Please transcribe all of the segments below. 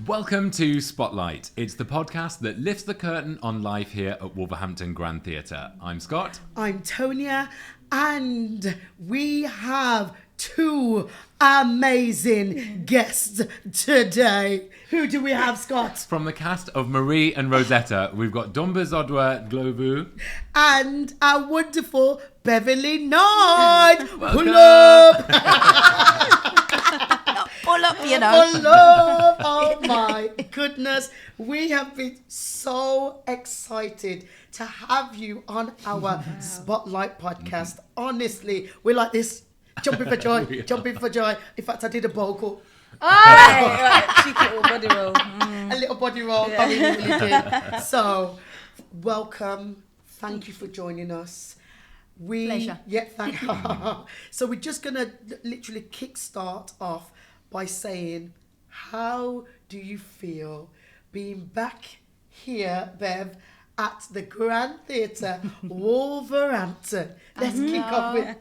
Welcome to SpotLight. It's the podcast that lifts the curtain on life here at Wolverhampton Grand Theatre. I'm Scott. I'm Tonia, and we have two amazing guests today. Who do we have, Scott? From the cast of Marie and Rosetta, we've got Ntombizodwa Ndlovu. And our wonderful Beverley Knight. Welcome. Pull up! Pull up, you know. Pull up! Oh my goodness. We have been so excited to have you on our SpotLight podcast. Honestly, we're like this. Jumping for joy, jumping for joy. In fact, I did a vocal. Cheeky little body roll. A little body roll. Yeah. I really did. So, welcome. Thank you for joining us. Pleasure. Yeah, thank you. So we're just gonna literally kickstart off by saying, how do you feel being back here, Bev, at the Grand Theatre, Wolverhampton? Let's kick off with.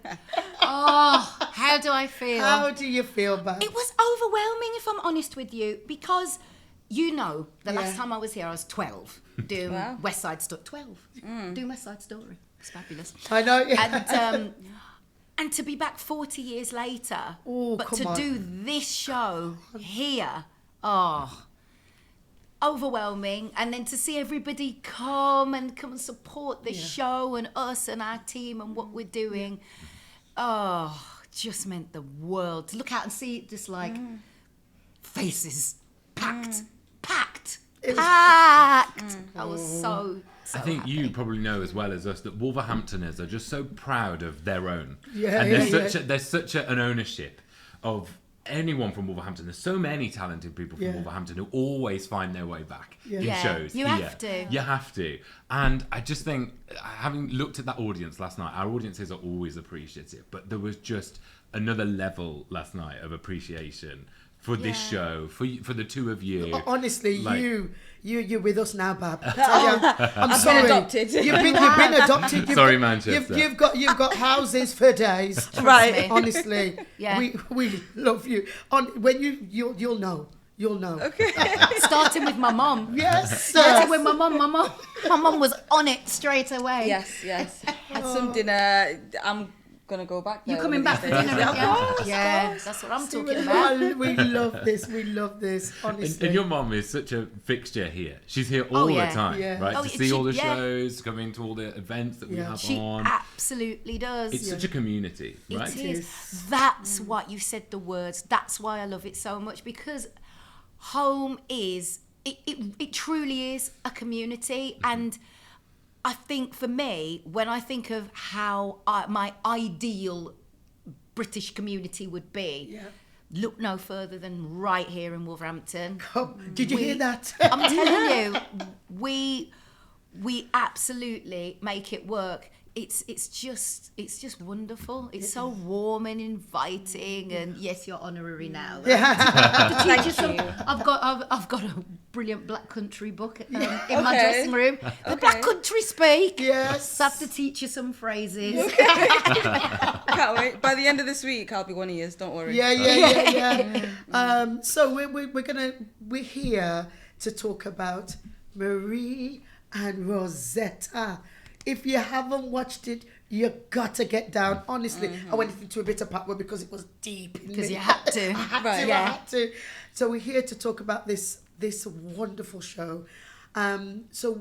Oh, how do I feel? How do you feel, Bev? It was overwhelming, if I'm honest with you, because the last time I was here, I was 12 doing West Side Story. 12 doing West Side Story. It's fabulous. I know. Yeah. And to be back 40 years later, Oh, but come to on. do this show here, overwhelming. And then to see everybody come and support the show and us and our team and what we're doing, just meant the world. To look out and see it just like faces packed. I was so I think happy. you probably know as well as us that Wolverhamptoners are just so proud of their own. Yeah, and yeah, there's such an ownership of anyone from Wolverhampton. There's so many talented people from Wolverhampton who always find their way back in shows. You here. have to. You have to. And I just think, having looked at that audience last night, our audiences are always appreciative, but there was just another level last night of appreciation for this show, for the two of you. Honestly, Like- you're with us now, Bab. I'm sorry. been adopted. You've been adopted. Sorry, Manchester. You've got houses for days. Right. Honestly, Yeah. we love you. When you'll know. You'll know. Okay. Starting with my mum. Yes. Starting with my mum was on it straight away. yes. Had some dinner. I'm gonna go back there. You coming one of back for these dinner? days. Yeah, Of course. yeah, that's what I'm talking about. We love this. We love this. Honestly. And your mom is such a fixture here. She's here all yeah. the time, Yeah. right? Oh, to yeah, see all the she- yeah. shows, coming to all the events that we Yeah. have She on. absolutely does. It's such a community, right? It is. That's what you said the words. That's why I love it so much, because home is, it truly is a community. And I think for me, when I think of how my ideal British community would be, look no further than right here in Wolverhampton. Oh, did you hear that? I'm telling you, we absolutely make it work. It's just wonderful. It's so warm and inviting, and yes, you're honorary now. Thank you. I've got a brilliant Black Country book in my dressing room. The Black Country speak. Yes. So I have to teach you some phrases. Can't wait. By the end of this week, I'll be one of yours. Don't worry. Yeah. So we're here to talk about Marie and Rosetta. If you haven't watched it, you got to get down. Honestly, I went into a bit of part one because it was deep. Because you had to. I had to. So we're here to talk about this wonderful show. So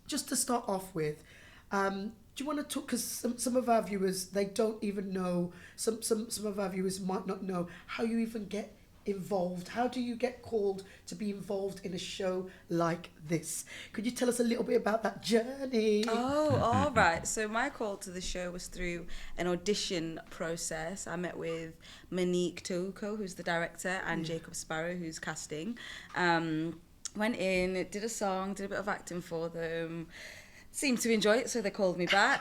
just to start off with, do you want to talk? Because some of our viewers, they don't even know. Some of our viewers might not know how you even get involved. How do you get called to be involved in a show like this? Could you tell us a little bit about that journey? Oh, all right. So my call to the show was through an audition process. I met with Monique Toko, who's the director, and Jacob Sparrow, who's casting. Went in, did a song, did a bit of acting for them. Seemed to enjoy it, so they called me back.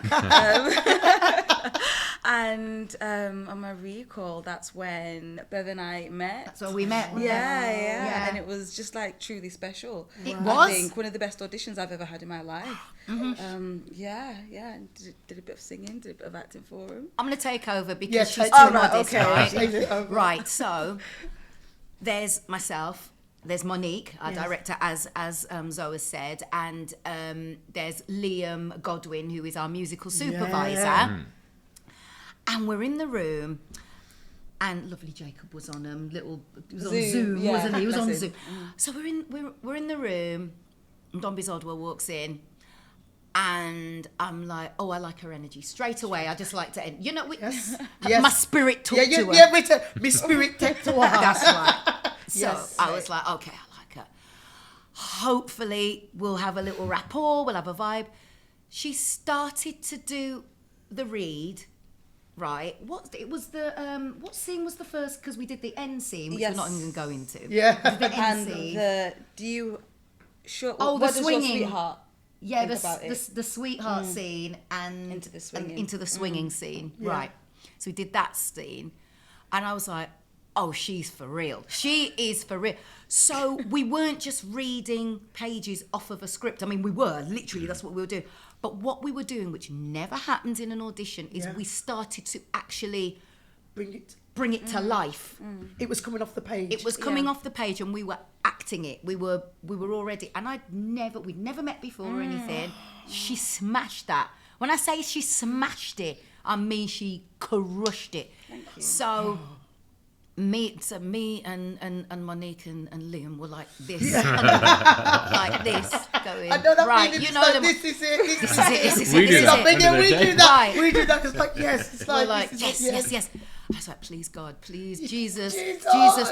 And on my recall, that's when Bev and I met. That's where we met. Yeah. And it was just like truly special. It I was. think one of the best auditions I've ever had in my life. And did a bit of singing, did a bit of acting for him. I'm going to take over because Yeah, she's take too over. modest, Okay. right? Take it over. Right, so there's myself, there's Monique, our director, as Zoe said, and there's Liam Godwin, who is our musical supervisor. And we're in the room, and lovely Jacob was on on Zoom, wasn't he? He was on Zoom. So we're in the room, and Ntombizodwa walks in, and I'm like, oh, I like her energy straight away. I just like to end. You know, my spirit talked to her. Yeah, my spirit talked to her. That's right. So I was like, okay, I like her. Hopefully, we'll have a little rapport. We'll have a vibe. She started to do the read. Right, what scene was the first? Because we did the end scene, which we're not even going to go into. Yeah, the end scene. The swinging. Your sweetheart? Yeah, the sweetheart scene and into the swinging scene. Yeah. Right, so we did that scene, and I was like, oh, she's for real. She is for real. So we weren't just reading pages off of a script. I mean, we were literally. That's what we were doing. But what we were doing, which never happens in an audition, is we started to actually bring it to life. It was coming off the page. It was coming off the page, and we were acting it. We were already, and we'd never met before or anything. She smashed that. When I say she smashed it, I mean she crushed it. Thank you. So. Me and Monique and Liam were like this, like this, going. I know that right. feeling. You know, Like, this is it. This is it. We do that. We do that. Right. We do that. It's like yes. It's We're like like yes. I was like, please God, please Jesus,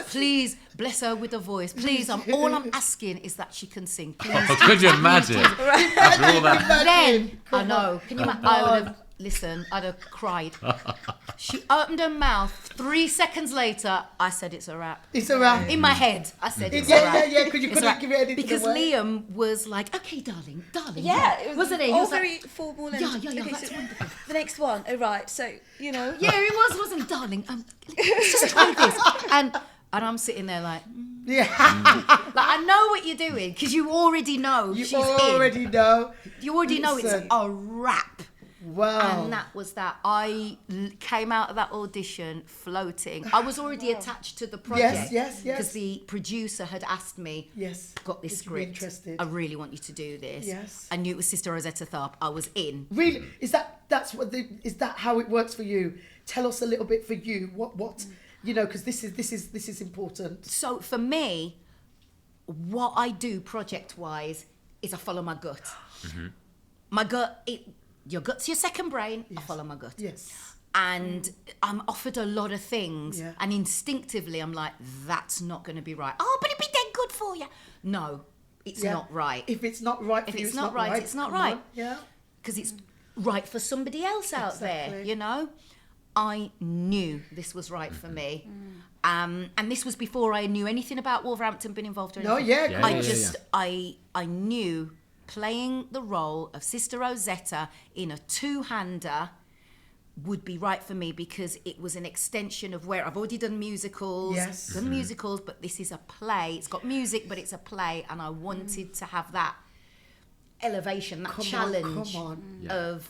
please bless her with a voice, please. All I'm asking is that she can sing. Please. Oh, could you imagine? After all that. Then I know. Can you imagine? I would have. Listen, I'd have cried. She opened her mouth. 3 seconds later, I said it's a wrap. It's a wrap. In my head, I said it's a wrap. Yeah, because you It's couldn't give it anything because away. Liam was like, okay, darling. Yeah, it wasn't he? He all was like, very formal. And yeah, okay, that's so wonderful. the next one. Oh, right. So, you know. Yeah, he was, wasn't he, darling? Let's just try this. And I'm sitting there like, Yeah. like I know what you're doing because you already know You she's already in. know. You already know it's Listen. a wrap. Wow. And that was that. I came out of that audition floating. I was already attached to the project. Yes. Because the producer had asked me, Yes. got this Would you be script. interested? I really want you to do this. Yes. I knew it was Sister Rosetta Tharpe. I was in. Really? Is that how it works for you? Tell us a little bit for you. What you know, because this is important. So for me, what I do project-wise is I follow my gut. Mm-hmm. My gut, your gut's your second brain. I follow my gut. Yes. And I'm offered a lot of things, Yeah. and instinctively I'm like, that's not going to be right. Oh, but it'd be dead good for you. No, it's Yeah. not right. If it's not right for If you, it's not right, it's not Come right. on. Yeah. Because it's right for somebody else out there, Exactly. you know? I knew this was right for me. And this was before I knew anything about Wolverhampton, been involved or anything. No, yeah. I knew playing the role of Sister Rosetta in a two-hander would be right for me because it was an extension of where I've already done musicals. Yes. Done musicals, but this is a play. It's got music, but it's a play, and I wanted to have that elevation, that challenge of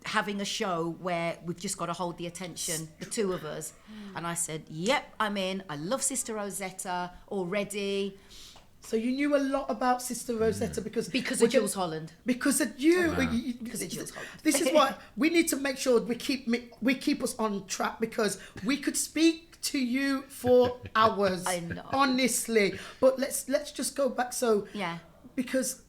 having a show where we've just got to hold the attention, the two of us. And I said, yep, I'm in. I love Sister Rosetta already. So you knew a lot about Sister Rosetta because of Jules Holland. Because of you. Because of Jules Holland. This is why we need to make sure we keep us on track because we could speak to you for hours. I know. Honestly. But let's just go back. So Yeah. because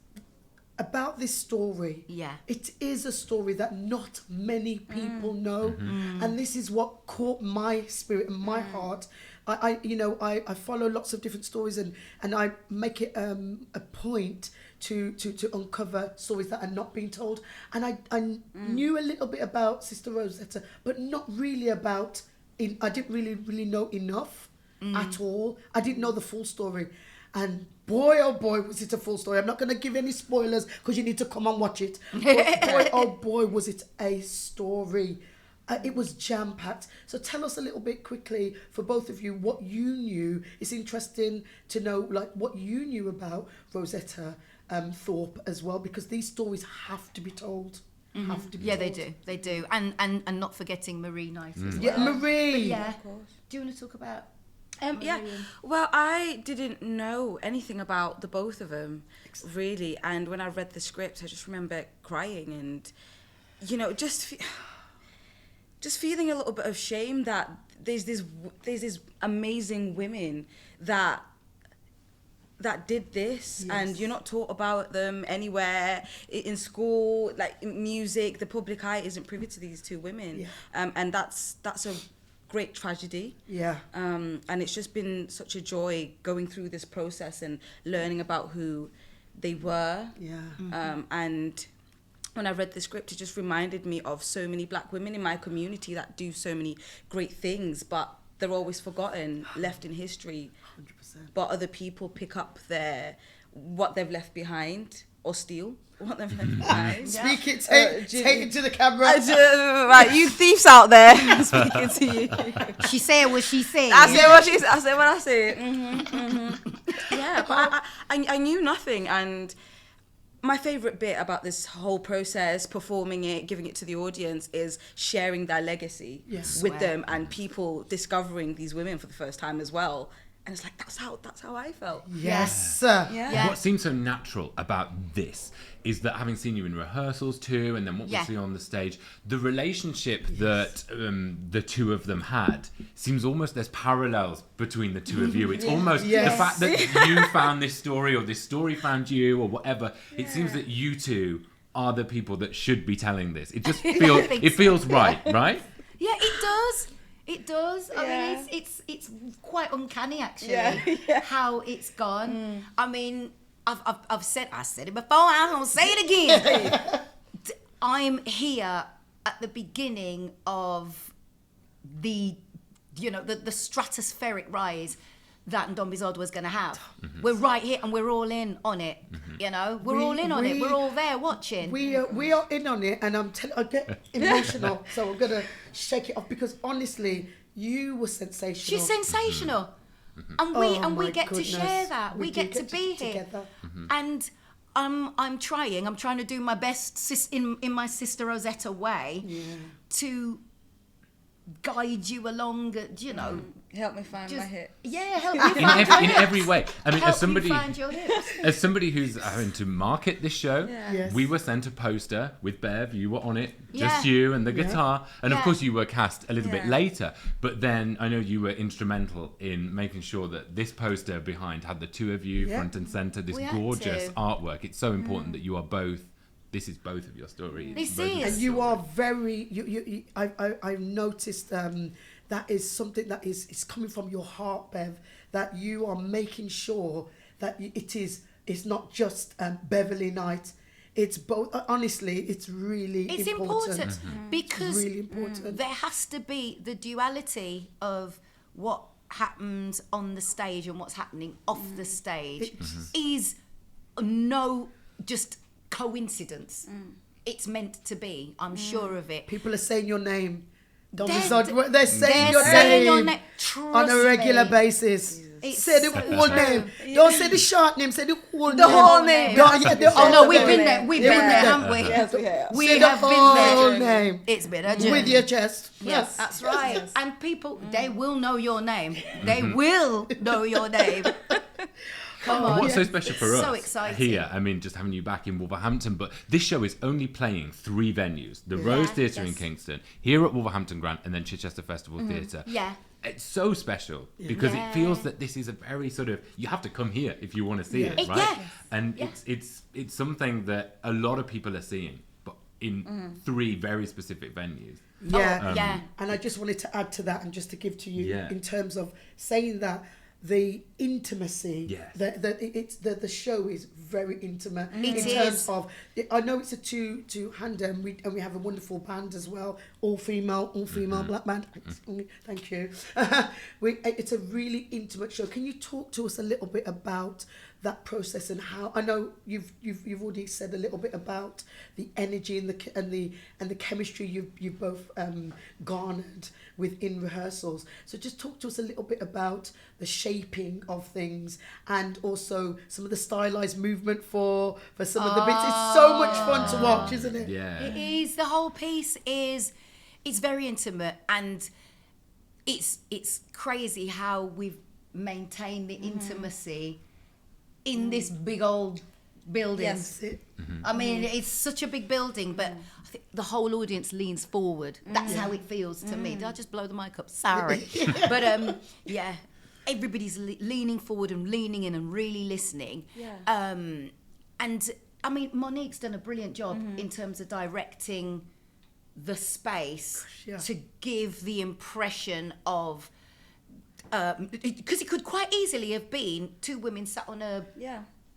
about this story, Yeah. it is a story that not many people know, and this is what caught my spirit and my heart. I follow lots of different stories and I make it a point to uncover stories that are not being told. And I knew a little bit about Sister Rosetta, but not really about. I didn't really know enough at all. I didn't know the full story. And boy, oh boy, was it a full story. I'm not going to give any spoilers because you need to come and watch it. But boy, oh boy, was it a story. It was jam-packed. So tell us a little bit quickly, for both of you, what you knew. It's interesting to know like what you knew about Rosetta Tharpe as well, because these stories have to be told. Have to be told. They do. And not forgetting Marie Knight as well. Yeah, Marie. But yeah. Of course. Do you want to talk about Yeah, well, I didn't know anything about the both of them, really. And when I read the script, I just remember crying and, you know, just feeling a little bit of shame that there's these amazing women that did this, and you're not taught about them anywhere in school, like in music. The public eye isn't privy to these two women, and that's a great tragedy. And it's just been such a joy going through this process and learning about who they were. And when I read the script, it just reminded me of so many black women in my community that do so many great things, but they're always forgotten, left in history. 100%. But other people pick up what they've left behind, or steal what they've left behind. Speak it, take it to the camera. Right, you thieves out there, speaking to you. She said what she said. I said what she said. I said what I said. Yeah, but I knew nothing, and my favourite bit about this whole process, performing it, giving it to the audience, is sharing their legacy with them, and people discovering these women for the first time as well. And it's like, that's how I felt. Yes. What seems so natural about this is that, having seen you in rehearsals too, and then what we see on the stage, the relationship that the two of them had seems almost there's parallels between the two of you. It's almost the fact that you found this story, or this story found you, or whatever. It seems that you two are the people that should be telling this. It just feels right? Yeah, it does. It does. I mean, it's quite uncanny actually how it's gone. I mean, I said it before. I'm gonna say it again. I'm here at the beginning of the stratospheric rise that Ntombizodwa was going to have. We're right here, and we're all in on it. You know, we're all in on it. We're all there watching. We are in on it, and I get emotional, so I'm gonna shake it off, because honestly, you were sensational. She's sensational, and we get to share that. We get to be here, and I'm trying to do my best in my sister Rosetta way to guide you along, you know. Help me find my hips. Yeah, help you find in every way. I mean, help as somebody you find your hips. As somebody who's having to market this show, we were sent a poster with Bev. You were on it, just you and the guitar, and of course you were cast a little bit later. But then I know you were instrumental in making sure that this poster behind had the two of you front and center. This gorgeous artwork. It's so important that you are both. This is both of your stories. This is. And you are very. I've noticed that is something that is coming from your heart, Bev. That you are making sure that it's not just Beverley Knight. It's both. Honestly, it's really important. Because it's really important. There has to be the duality of what happens on the stage and what's happening off the stage is no just coincidence. It's meant to be. I'm sure of it. People are saying your name. They're saying your name on a regular basis. Say the whole name. Don't say the short name. Say the whole name. The whole name. Oh no, we've been there. We've been there, haven't we? Yes, we have. We have been there. Whole name. It's been a journey. With your chest. Yes, that's right. And people, they will know your name. They will know your name. Come on. What's so special for us So exciting. here, I mean, just having you back in Wolverhampton, but this show is only playing 3 venues. The Rose Theatre in Kingston, here at Wolverhampton Grand, and then Chichester Festival Theatre. Yeah. It's so special because it feels that this is a very sort of, you have to come here if you want to see it, right? Yes. And it's something that a lot of people are seeing, but in 3 very specific venues. Yeah. And I just wanted to add to that, and just to give to you in terms of saying that the intimacy, the show is very intimate terms of. I know it's a two-hander, and we have a wonderful band as well, all female black band. Thank you. It's a really intimate show. Can you talk to us a little bit about that process and how? I know you've already said a little bit about the energy and the chemistry you've both garnered within rehearsals. So just talk to us a little bit about the shaping of things, and also some of the stylized movement for some of the bits. It's so much fun to watch, isn't it? Yeah. It is. The whole piece it's very intimate, and it's crazy how we've maintain the intimacy in this big old building. Yes. I mean, it's such a big building, but I think the whole audience leans forward. That's how it feels to me. Did I just blow the mic up? Sorry. But yeah, everybody's leaning forward and leaning in and really listening. Yeah. And I mean, Monique's done a brilliant job in terms of directing the space to give the impression of, because it could quite easily have been two women sat on a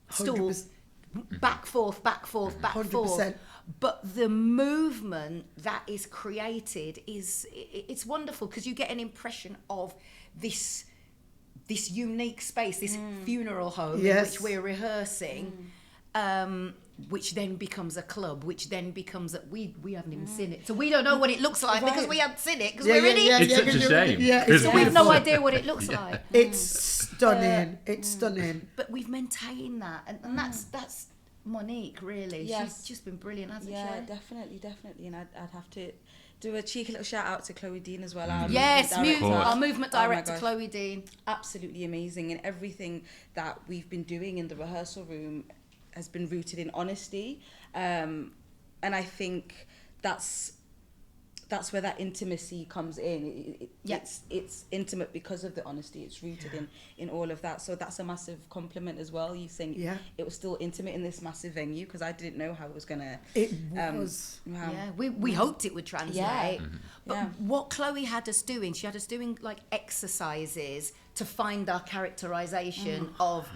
stool, 100%. back forth, back forth, back 100%. forth. But the movement that is created it's wonderful, because you get an impression of this unique space, this funeral home in which we're rehearsing. Which then becomes a club, which then becomes that we haven't even seen it, so we don't know what it looks like because we haven't seen it because we're in it. It's such a shame. Yeah, It's So we have no idea what it looks like. It's stunning. It's stunning. But we've maintained that, and that's Monique, really. Yes. She's just been brilliant, hasn't Yeah, she? definitely. And I'd have to do a cheeky little shout out to Chloe Dean as well. Our Yes, movement director. our movement Oh my director, gosh. Chloe Dean. Absolutely amazing, and everything that we've been doing in the rehearsal room has been rooted in honesty, and I think that's where that intimacy comes in. It's intimate because of the honesty. It's rooted in all of that. So that's a massive compliment as well. You think it was still intimate in this massive venue, because I didn't know how it was gonna. It was. Yeah, we hoped it would translate. Yeah. But what Chloe had us doing, she had us doing like exercises to find our characterization of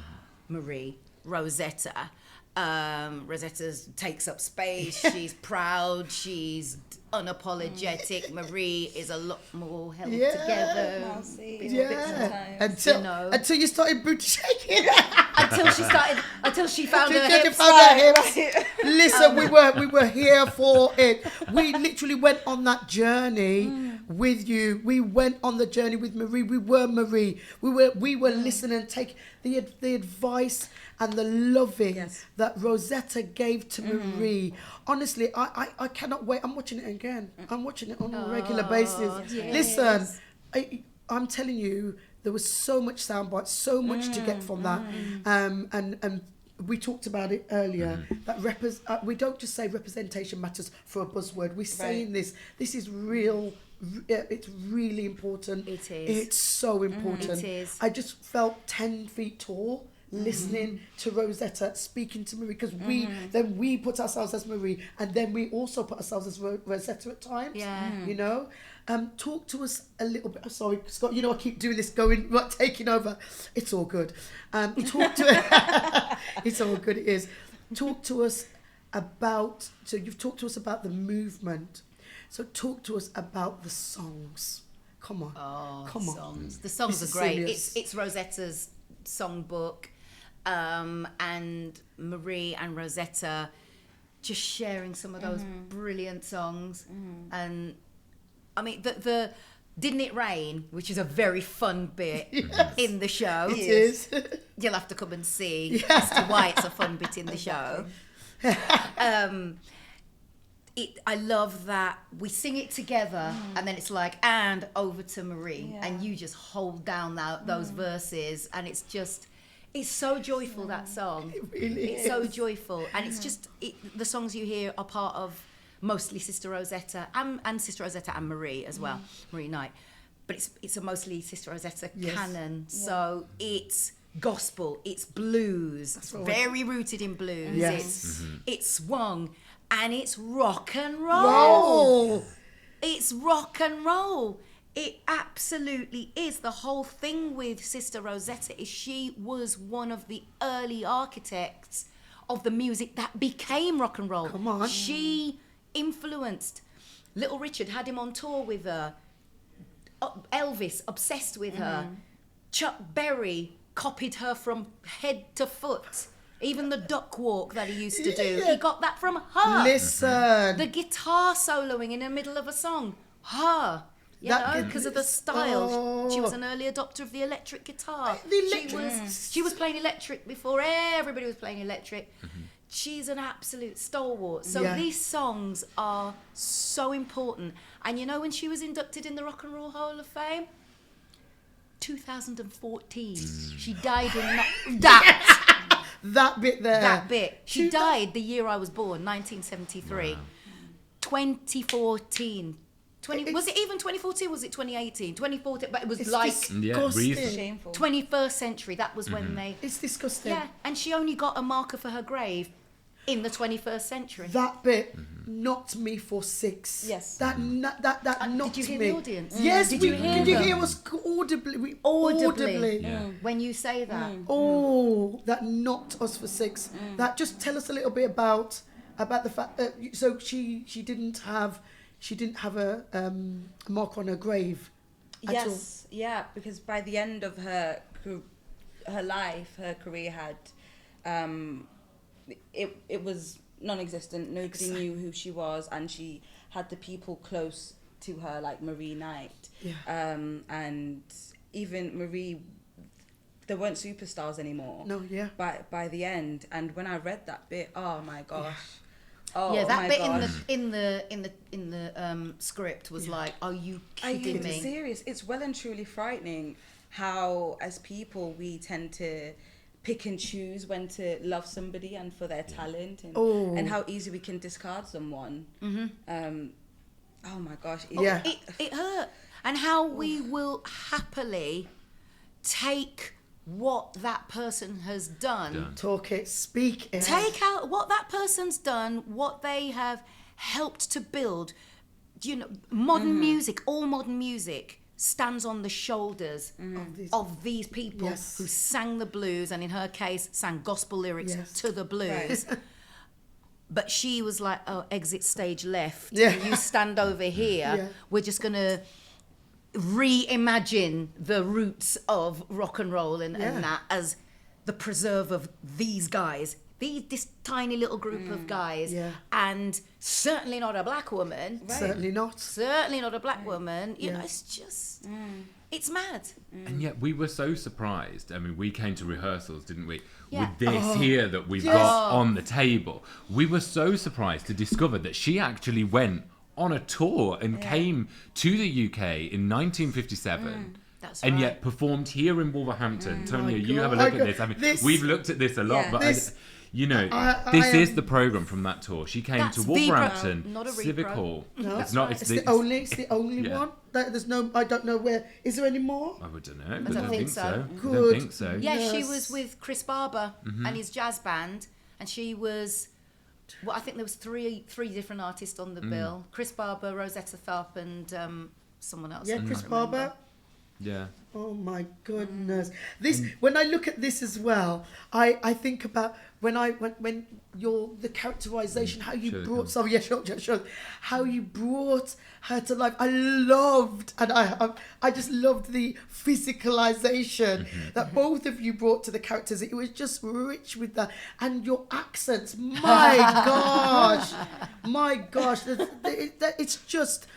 Marie Rosetta. Rosetta takes up space, she's proud, she's unapologetic. Marie is a lot more held together. Until you started booty shaking. until she found her hips. Listen, we were here for it. We literally went on that journey with you. We went on the journey with Marie. We were Marie. We were listening and take the advice and the loving that Rosetta gave to Marie. Honestly, I cannot wait. I'm watching it again. I'm watching it on a regular basis. Yes. Listen, I'm telling you, there was so much soundbite, so much to get from that. And we talked about it earlier, that we don't just say representation matters for a buzzword. We're saying this is real. It's really important. It is. It's so important. It is. I just felt 10 feet tall listening to Rosetta speaking to Marie, because we put ourselves as Marie, and then we also put ourselves as Rosetta at times. You know, talk to us a little bit. Sorry, Scott. You know I keep doing this, taking over. It's all good. Talk to it's all good. It is. Talk to us about. So you've talked to us about the movement. So talk to us about the songs. Come on. Come on. The songs This are is great. serious. It's Rosetta's songbook, and Marie and Rosetta just sharing some of those brilliant songs. And I mean, the Didn't It Rain, which is a very fun bit in the show. It is. You'll have to come and see as to why it's a fun bit in the show. I love that we sing it together, and then it's like, and over to Marie, and you just hold down those verses, and it's so joyful, that song. It really it's is. so joyful, and it's just, the songs you hear are part of mostly Sister Rosetta, and Sister Rosetta and Marie as well, Marie Knight. But it's a mostly Sister Rosetta canon, so it's gospel, it's blues, it's very rooted in blues, it's swung, and it's rock and roll. It's rock and roll. It absolutely is. The whole thing with Sister Rosetta is she was one of the early architects of the music that became rock and roll. Come on. She influenced. Little Richard had him on tour with her. Elvis obsessed with her. Chuck Berry copied her from head to foot. Even the duck walk that he used to do, he got that from her. Listen. The guitar soloing in the middle of a song, her. You know, because of the style. She was an early adopter of the electric guitar. She was playing electric before everybody was playing electric. She's an absolute stalwart. So these songs are so important. And you know, when she was inducted in the Rock and Roll Hall of Fame, 2014. She died in that That bit there. that bit. She She died the year I was born, 1973. Wow. 2014. Was it even 2014? Was it 2018? 2014, but it was It's like Yeah, disgusting. recent. Shameful. 21st century. That was when they. It's disgusting. Yeah, and she only got a marker for her grave in the 21st century. That bit knocked me for 6. Yes. That knocked Did you hear me. the audience? Yes. Did we, you hear Did you them? hear us audibly? Audibly. Yeah. When you say that, Oh, that knocked us for 6. That just tell us a little bit about the fact that so she didn't have a mark on her grave at all. Yes, yeah, because by the end of her life, her career had, it was non-existent. Nobody knew who she was, and she had the people close to her, like Marie Knight, and even Marie. They weren't superstars anymore. No, yeah. By the end, and when I read that bit, oh my gosh. Oh, yeah, that my bit gosh. in the script was like, are you Are kidding you me? serious? It's well and truly frightening how, as people, we tend to pick and choose when to love somebody and for their talent, and how easy we can discard someone. Oh my gosh. Yeah. It hurt, and how we will happily take what that person has done. Talk it, speak it. Take out what that person's done, what they have helped to build. You know, modern music, all modern music stands on the shoulders of these people Yes. who sang the blues, and in her case, sang gospel lyrics Yes. to the blues. But she was like, oh, exit stage left. Yeah. You stand over here. Yeah. We're just going to reimagine the roots of rock and roll and that as the preserve of these guys, this tiny little group of guys, and certainly not a black woman. Right. Certainly not. Certainly not a black woman. You know, it's just, it's mad. And yet we were so surprised. I mean, we came to rehearsals, didn't we? Yeah. With this here that we've got on the table. We were so surprised to discover that she actually went on a tour and came to the UK in 1957. That's and right. yet performed here in Wolverhampton. Tonia, you have a God. look at this. I mean, we've looked at this a lot, Yeah. but This- you know, I this am- is the program from that tour. She came That's to V-Pro, Wolverhampton not a Civic repro. Hall. No, It's not. It's It's the only Yeah. one. There's no. I don't know where. Is there any more? I don't know. I don't think so. I don't Good. think so. Yeah, she Yes. was with Chris Barber and his jazz band, and she was. Well, I think there was three different artists on the bill: Chris Barber, Rosetta Tharpe, and someone else. Yeah, I Chris can't remember. Barber. Yeah. Oh my goodness! This when I look at this as well, I think about when the characterization, how you Show the brought. camera. Sorry, sure. How you brought her to life. I loved, and I just loved the physicalization that both of you brought to the characters. It was just rich with that, and your accents. My gosh, it's just.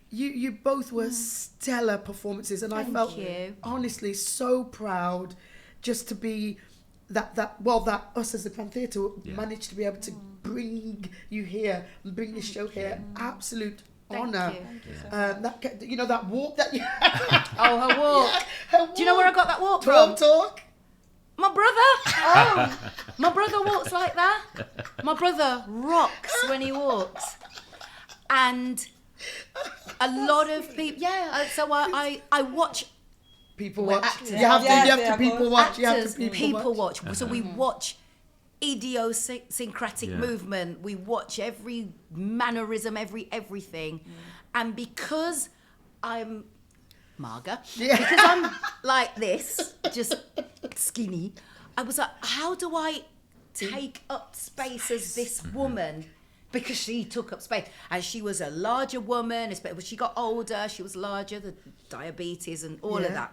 You both were stellar performances, and Thank I felt you. honestly so proud just to be that us as the Grand Theatre managed to be able to bring you here and bring this show here. Absolute Thank honour. you. That walk that you Oh, her walk. her Do you know where I got that walk walk? from? Talk. My brother. Oh, my brother walks like that. My brother rocks when he walks, and a lot of people. Yeah, so I watch People We're watch. actors. You have to. Yeah, You have yeah, to of people course. watch. You have actors, to people watch. So we watch idiosyncratic movement. We watch every mannerism, everything, and because I'm Marga, because I'm like this, just skinny, I was like, how do I take up space as this woman? Because she took up space, and she was a larger woman. When she got older, she was larger, the diabetes and all of that.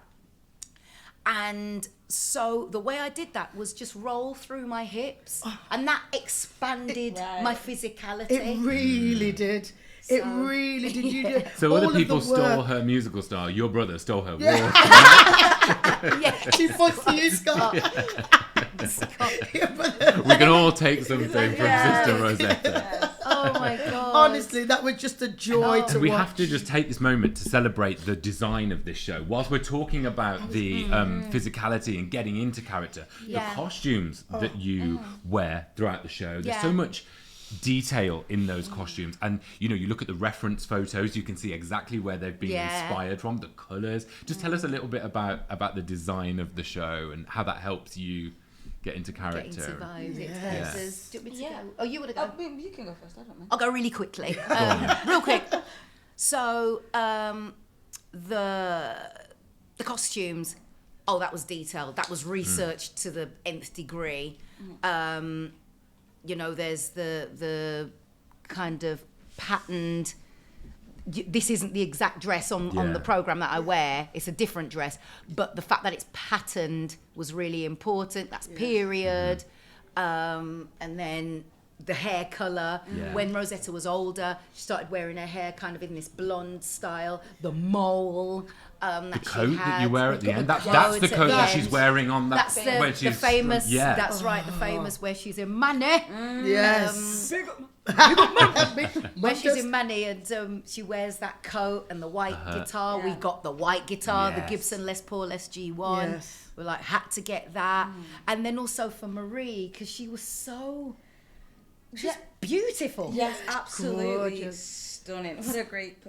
And so the way I did that was just roll through my hips, and that expanded my physicality. It really did. It So- really did. You did. So all other of the people stole work. her musical style. Your brother stole her walk. Yeah. She fussed you, Scott. We can all take something from Sister Rosetta. Oh my God. Honestly, that was just a joy to And we watch. have to just take this moment to celebrate the design of this show. Whilst we're talking about the physicality and getting into character, Yeah. the costumes that you wear throughout the show, there's Yeah. so much detail in those costumes. And, you know, you look at the reference photos, you can see exactly where they've been Yeah. inspired from, the colours. Just tell us a little bit about the design of the show and how that helps you get into character. Get into vibes. It Yes. tells us. Do you want me to Yeah. go? Oh, you want to go? You can go first. I don't mind. I'll go really quickly. Real quick. So, the costumes, oh, that was detailed. That was researched to the nth degree. You know, there's the kind of patterned... This isn't the exact dress on the programme that I wear. It's a different dress. But the fact that it's patterned was really important. That's period. And then the hair colour. Yeah. When Rosetta was older, she started wearing her hair kind of in this blonde style. The mole that The she coat had. that you wear at the end, that's the Quotes at coat the that end. she's wearing on that That's when the she's famous, yeah. that's right, the famous where she's in Money. Yes. Where she's in Money and she wears that coat and the white guitar. We got the white guitar, Yes. the Gibson Les Paul SG1. Yes. We like had to get that. And then also for Marie, because she was so just beautiful. Yes, absolutely Gorgeous. stunning. What a great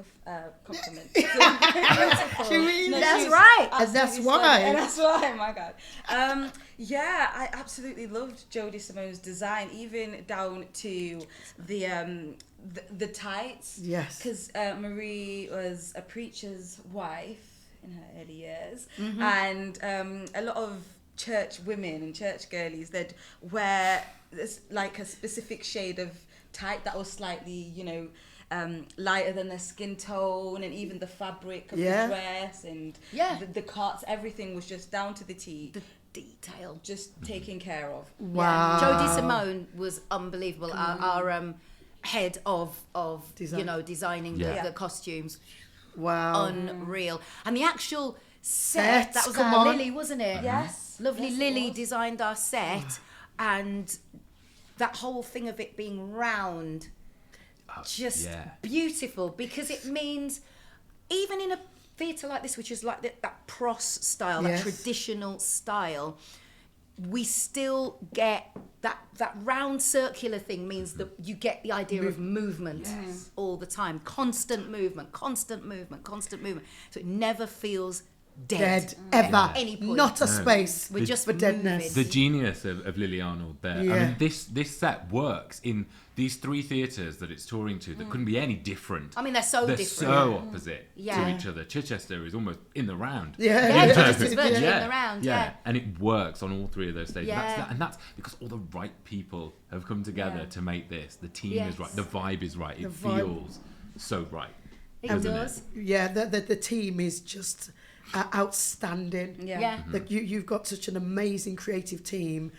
compliment. She really That's is. right. And that's Absolutely why. stunning. And that's why, my God. Yeah, I absolutely loved Jodie Simone's design, even down to the tights. Yes. Because Marie was a preacher's wife in her early years, and a lot of church women and church girlies, they'd wear this, like a specific shade of tight that was slightly, you know, lighter than their skin tone, and even the fabric of the dress and the cuts, everything was just down to the T. The detail. Just taken care of. Wow. Jodie Simone was unbelievable. Our head of Design. you know, designing the costumes. Wow. Unreal. And the actual set, Sets, that was come our on. Lily, wasn't it? Yes. Lovely Yes, it Lily was. designed our set, and that whole thing of it being round, just beautiful, because it means, even in a theatre like this, which is like that pros style, that traditional style, we still get that round circular thing means that you get the idea of movement all the time. Constant movement. So it never feels dead. Ever. At any point. Not a space. We're just for deadness. moving. The genius of Lily Arnold there. Yeah. I mean, this set works in these three theatres that it's touring to that couldn't be any different. I mean, they're so They're different. so opposite Yeah. to each other. Chichester is almost in the round. Yeah. Yeah, Yeah. just as virtually in the round, yeah. And it works on all three of those stages. Yeah. And that's because all the right people have come together to make this. The team is Yes. right. The vibe is right. It vibe. feels so right. It doesn't does. Yeah, the team is just outstanding. Yeah. Like you've got such an amazing creative team,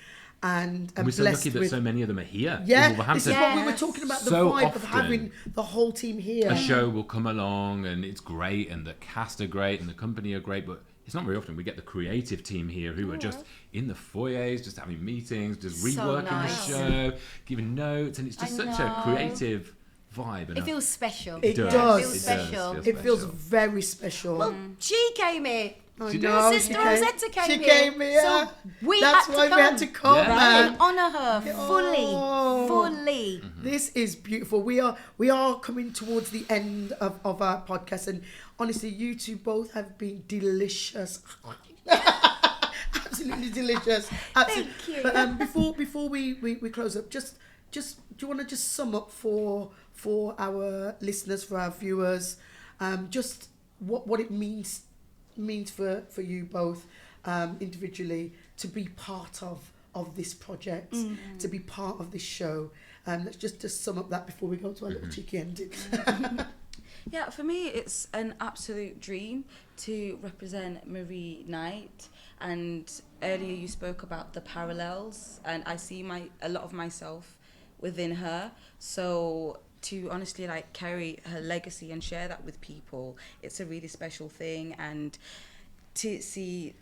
and And we're so blessed lucky that with, so many of them are here in yeah, this Wolverhampton. is what we were Yes. talking about, the So vibe of often having the whole team here. A show will come along and it's great and the cast are great and the company are great, but it's not very often we get the creative team here who are just in the foyers, just having meetings, just So reworking nice. the show, giving notes, and it's just such a creative vibe. And It feels special. It does. does. It feels It special. does It feel feels special. very special. Well, she came here. I She know, did. Sister she came- Rosetta came She here. came here. So we That's had to why come. we had to come, Yeah. man. And honour her fully. Oh. Fully. This is beautiful. We are coming towards the end of our podcast, and honestly, you two both have been delicious. Absolutely delicious. Absolutely. Thank you. But before we close up, just do you want to just sum up for our listeners, for our viewers, just what it means for you both individually to be part of this project, to be part of this show. Let's just sum up that before we go to our little cheeky ending. Yeah, for me, it's an absolute dream to represent Marie Knight. And earlier you spoke about the parallels, and I see a lot of myself within her. So to honestly like carry her legacy and share that with people, it's a really special thing. And to see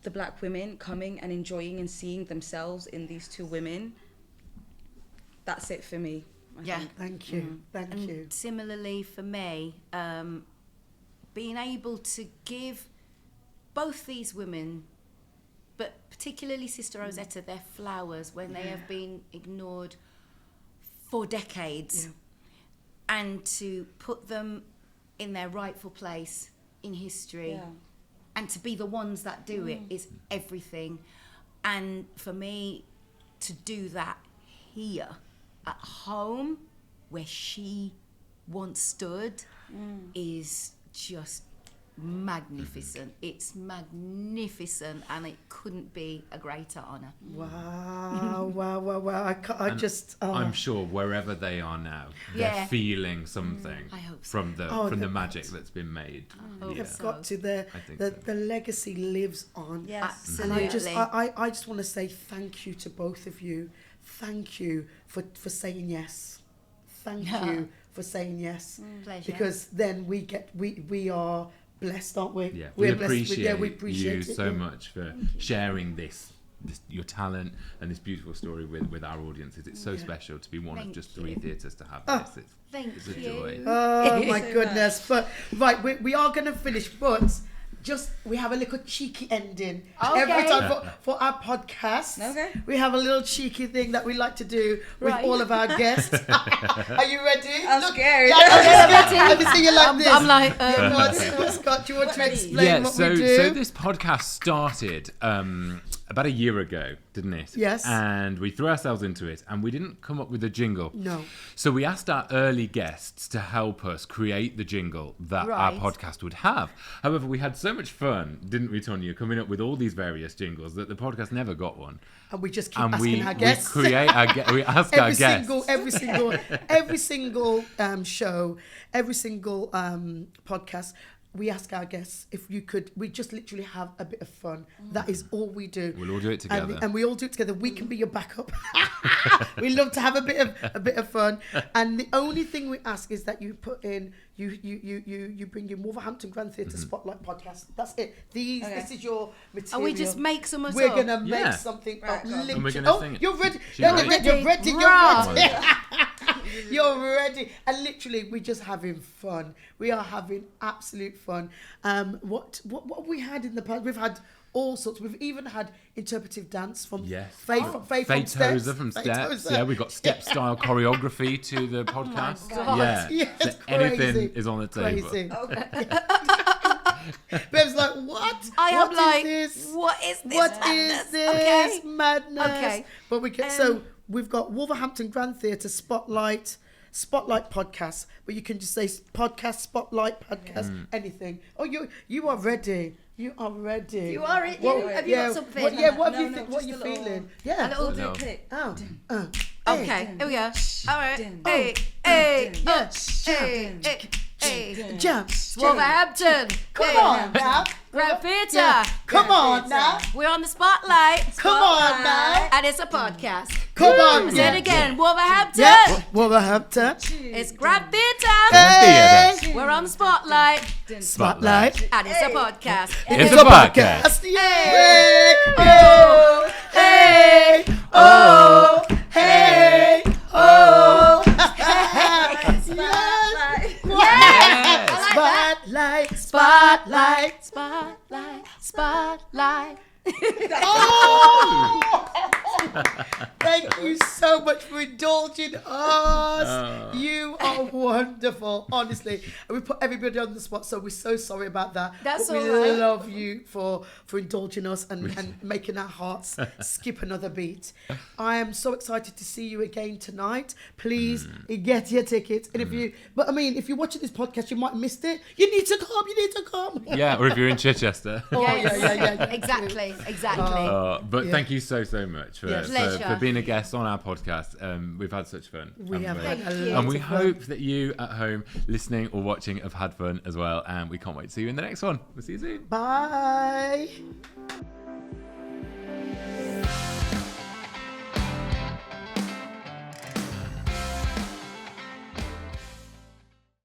the black women coming and enjoying and seeing themselves in these two women, that's it for me. Yeah. think. Thank you. Thank And you. similarly for me, being able to give both these women, but particularly Sister Rosetta, their flowers when they have been ignored for decades, and to put them in their rightful place in history, and to be the ones that do it is everything. And for me to do that here at home where she once stood is just magnificent. It's magnificent, and it couldn't be a greater honour. Wow, wow, wow, wow. I just... I'm sure wherever they are now, Yeah. they're feeling something I hope so. from the they've magic that's been made. hope Yeah. They've so. got to I think so. the legacy lives on. Yes. And Absolutely. I just want to say thank you to both of you. Thank you for saying yes. Thank you for saying yes. Pleasure. Because then we are blessed, aren't we? Yeah, We're we appreciate, we appreciate you it, so yeah. much for sharing this your talent and this beautiful story with our audiences. It's so special to be one of Thank just 3 you. theatres to have Oh. this. Thank It's a you. joy. Oh my So goodness. But right, we are going to finish, but just we have a little cheeky ending every Okay. time for our podcast. Okay. We have a little cheeky thing that we like to do with Right. all of our guests. Are you ready? I'm scared. Let me see you like this. I'm like, Yeah, go on, Scott, do you want to explain Yeah, what so we do? so this podcast started about a year ago, didn't it? Yes. And we threw ourselves into it, and we didn't come up with a jingle. No. So we asked our early guests to help us create the jingle that our Right. podcast would have. However, we had so much fun, didn't we, Tonia, coming up with all these various jingles that the podcast never got one. And we just keep And asking we our guests. we ask our guests. every single show, every single podcast, we ask our guests if you could. We just literally have a bit of fun. That is all we do. We'll all do it together. and we all do it together. We can be your backup. We love to have a bit of fun. And the only thing we ask is that you put in you bring in Wolverhampton Grand Theatre Mm-hmm. Spotlight podcast. That's it. This is your material. and we just make some of We're gonna make Yeah. something Right, up. go on. And we're gonna Oh, sing it. you're ready. She You're ready? ready. You're ready. You're Rah. ready. You're ready. And literally, we're just having fun. We are having absolute fun. What have we had in the past? We've had all sorts. We've even had interpretive dance from Yes. Faye Faye Steps. Tozer from Faye Steps. Tozer. Yeah, we've got step style choreography to the podcast. God. Yeah. Yeah, So it's anything crazy. is on the table. Crazy. Okay. Bev's like, what? I am What is like, this? what is this? What madness? is this Okay. madness? Okay. But we get so we've got Wolverhampton Grand Theatre Spotlight podcast, but you can just say podcast Spotlight podcast anything. Oh, you are ready. You are ready. You are it. Have you got something? What have No, you no, think? What are just you a little- feeling? Yeah. A little No. Okay. Oh. Okay, here we go. All right. Dun, Hey, dun, hey, dun, oh, dun, hey, dun, hey, hey. Jump. Wolverhampton. Come Hey. on now. Grand Theatre. Yeah. Come on Theatre. now. We're on the spotlight. Come on now. And it's a podcast. Come on. Say it again. Wolverhampton. Yeah. Wolverhampton. It's Grand Theatre. Hey. We're on the spotlight. Spotlight. And it's a podcast. It's a podcast. Yay. Oh. Hey. Oh. Hey. Oh. Yes. Yes. Spotlight. Spotlight. Spotlight. Spotlight. Oh! Thank you so much for indulging us. You are wonderful, honestly. And we put everybody on the spot, so we're so sorry about that. That's but we all right. love you for indulging us and making our hearts skip another beat. I am so excited to see you again tonight. Please get your tickets. And if you're watching this podcast, you might have missed it. You need to come. You need to come. Yeah, or if you're in Chichester. Oh, yeah. Exactly. But Yeah. thank you so much for, Yes. Pleasure. being a guest on our podcast. We've had such fun. We have haven't had a Thank you. lot And we of fun. hope that you at home listening or watching have had fun as well. And we can't wait to see you in the next one. We'll see you soon. Bye.